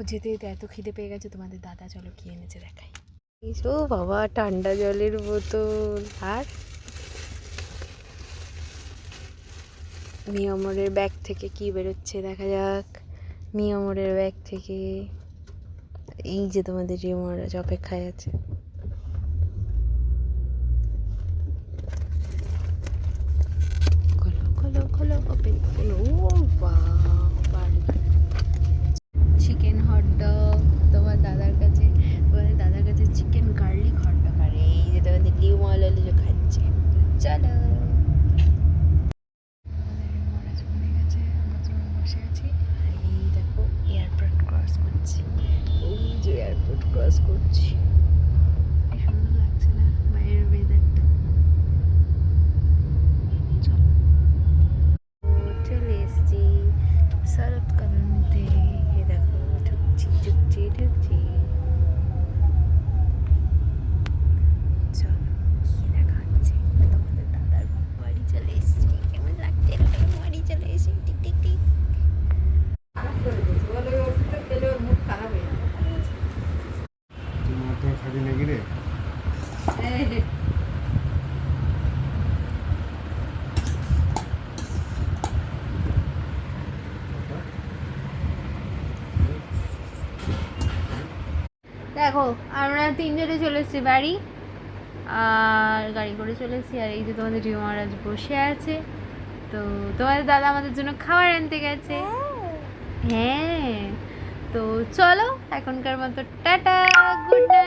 যেতে যেতে এত খিদে পেয়ে গেছে তোমাদের দাদা, চলো কি এনেছে দেখাই। এসো বাবা, ঠান্ডা জলের বোতল। আর মিয়ামরের ব্যাগ থেকে কি বেরোচ্ছে দেখা যাক। মিয়ামরের ব্যাগ থেকে এই যে তোমাদের রিমহারাজ অপেক্ষায় আছে। খোলো খোলো খোলো, ওপেন ওপেন। ও বাবা, চিকেন হটডগ তোমার দাদার কাছে, তোমাদের দাদার কাছে চিকেন গার্লিক হটডগ। আর এই যে তোমাদের লিউমালা লিজো খাচ্ছে। চলো, মহারাজ বনে গেছে, আমরা বসে আছি। আর এই দেখো এয়ারপোর্ট ক্রস করছি, ওই যে এয়ারপোর্ট ক্রস করছি। কি সুন্দর লাগছে না বাইরের ওয়েদারটা। চলো, চলে এসছি শরৎ কলোনিতে। এ দেখো ঢুকছি ঢুকছি ঢুকছি। চলো কি দেখা হচ্ছে, তোমাদের দাদার বাড়ি চলে এসছি। কেমন লাগছে বাড়ি চলে এসে? Tick tick tick. দেখো আমরা তিনজনে চলে এসেছি বাড়ি, আর গাড়ি করে চলে এসেছি। আর এই যে তোমাদের রিও মহারাজ বসে আছে। তো তোমাদের দাদা আমাদের জন্য খাবার আনতে গেছে। হ্যাঁ, তো চলো এখনকার মতো টাটা, গুড নাইট।